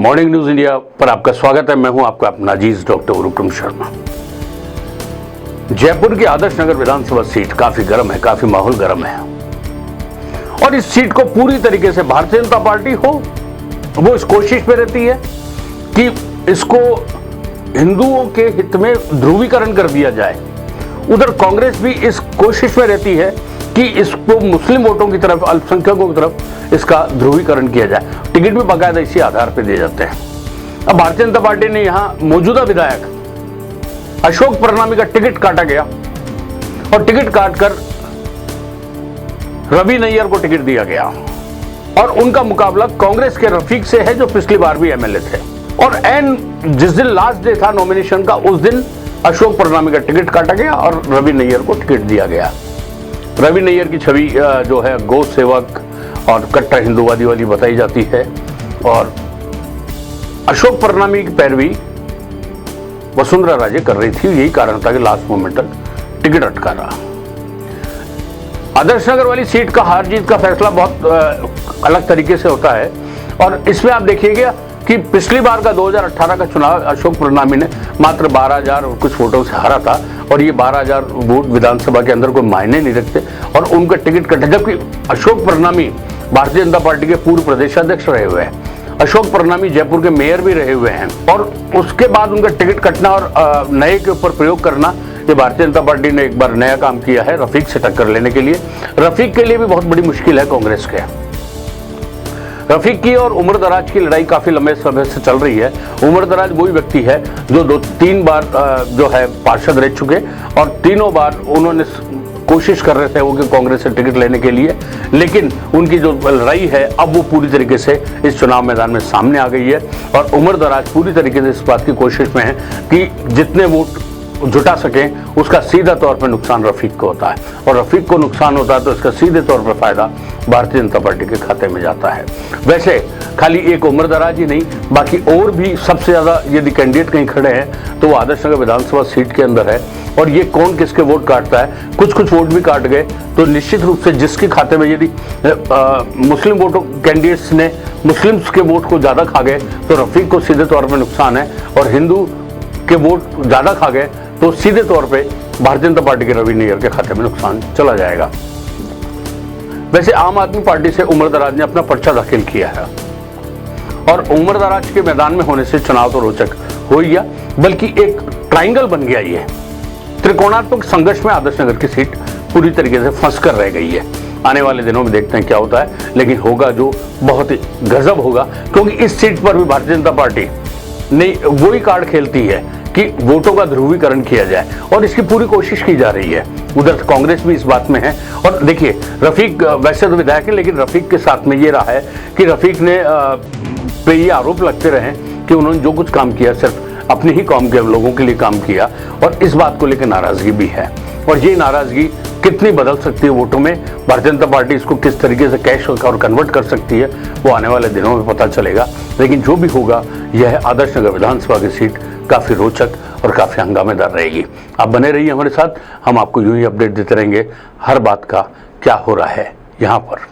Morning news India पर आपका स्वागत है। मैं हूं आपका अपना अजीज डॉक्टर विक्रम शर्मा। जयपुर की आदर्श नगर विधानसभा सीट काफी गर्म है, काफी माहौल गर्म है और इस सीट को पूरी तरीके से भारतीय जनता पार्टी वो इस कोशिश में रहती है कि इसको हिंदुओं के हित में ध्रुवीकरण कर दिया जाए। उधर कांग्रेस भी इस कोशिश में रहती है कि इसको मुस्लिम वोटों की तरफ, अल्पसंख्यकों की तरफ इसका ध्रुवीकरण किया जाए। टिकट भी बाकायदा इसी आधार पर दिए जाते हैं। अब भारतीय जनता पार्टी ने यहां मौजूदा विधायक अशोक परनामी का टिकट काटा गया और टिकट काटकर रवि नैयर को टिकट दिया गया और उनका मुकाबला कांग्रेस के रफीक से है, जो पिछली बार भी एमएलए थे। और जिस दिन लास्ट डे था नॉमिनेशन का, उस दिन अशोक परनामी का टिकट काटा गया और रवि नैयर को टिकट दिया गया। रवि नैयर की छवि जो है गौ सेवक और कट्टर हिंदूवादी वाली बताई जाती है और अशोक परनामी की पैरवी वसुंधरा राजे कर रही थी। यही कारण था कि लास्ट मोमेंट तक टिकट अटका रहा। आदर्श नगर वाली सीट का हार जीत का फैसला बहुत अलग तरीके से होता है और इसमें आप देखिएगा कि पिछली बार का 2018 का चुनाव अशोक परनामी ने मात्र 12,000 और कुछ वोटों से हारा था और ये 12,000 वोट विधानसभा के अंदर कोई मायने नहीं रखते और उनका टिकट कटा। जबकि अशोक परनामी भारतीय जनता पार्टी के पूर्व प्रदेशाध्यक्ष रहे हुए हैं, अशोक परनामी जयपुर के मेयर भी रहे हुए हैं और उसके बाद उनका टिकट कटना और नए के ऊपर प्रयोग करना, ये भारतीय जनता पार्टी ने एक बार नया काम किया है रफीक से टक्कर लेने के लिए। रफीक के लिए भी बहुत बड़ी मुश्किल है कांग्रेस के। रफीक की और उमर दराज की लड़ाई काफी लंबे समय से चल रही है। उमर दराज वही व्यक्ति है जो 2-3 बार जो है पार्षद रह चुके और तीनों बार उन्होंने कोशिश कर रहे थे वो कि कांग्रेस से टिकट लेने के लिए, लेकिन उनकी जो लड़ाई है अब वो पूरी तरीके से इस चुनाव मैदान में सामने आ गई है और उमर दराज पूरी तरीके से इस बात की कोशिश में है कि जितने वोट जुटा सकें उसका सीधा तौर पर नुकसान रफीक को होता है और रफीक को नुकसान होता है तो इसका सीधे तौर पर फायदा भारतीय जनता पार्टी के खाते में जाता है। वैसे खाली एक उमर दराज ही नहीं, बाकी और भी सबसे ज्यादा यदि कैंडिडेट कहीं खड़े हैं तो वो आदर्श नगर विधानसभा सीट के अंदर है और ये कौन किसके वोट काटता है। कुछ वोट भी काट गए तो निश्चित रूप से जिसके खाते में यदि मुस्लिम वोटों कैंडिडेट्स ने मुस्लिम्स के वोट को ज्यादा खा गए तो रफीक को सीधे तौर पर नुकसान है और हिंदू के वोट ज्यादा खा गए तो सीधे तौर पे भारतीय जनता पार्टी के रवि नैयर के खाते में नुकसान चला जाएगा। वैसे आम आदमी पार्टी से उमर दराज ने अपना पर्चा दाखिल किया है और उमर दराज के मैदान में होने से चुनाव तो रोचक हो ही गया, बल्कि एक ट्रायंगल बन गया। ये त्रिकोणात्मक संघर्ष में आदर्श नगर की सीट पूरी तरीके से फंस कर रह गई है। आने वाले दिनों में देखते हैं क्या होता है, लेकिन होगा जो बहुत ही गजब होगा, क्योंकि इस सीट पर भी भारतीय जनता पार्टी ने वही कार्ड खेलती है कि वोटों का ध्रुवीकरण किया जाए और इसकी पूरी कोशिश की जा रही है। उधर कांग्रेस भी इस बात में है और देखिए रफीक वैसे तो विधायक है, लेकिन रफीक के साथ में ये रहा है कि रफीक ने पे ये आरोप लगते रहे कि उन्होंने जो कुछ काम किया सिर्फ अपने ही कौम के लोगों के लिए काम किया और इस बात को लेकर नाराजगी भी है और ये नाराजगी कितनी बदल सकती है वोटों में, भारतीय जनता पार्टी इसको किस तरीके से कैश और कन्वर्ट कर सकती है, वो आने वाले दिनों में पता चलेगा। लेकिन जो भी होगा यह आदर्श नगर विधानसभा की सीट काफी रोचक और काफी हंगामेदार रहेगी। आप बने रहिए हमारे साथ, हम आपको यूं ही अपडेट देते रहेंगे हर बात का क्या हो रहा है यहाँ पर।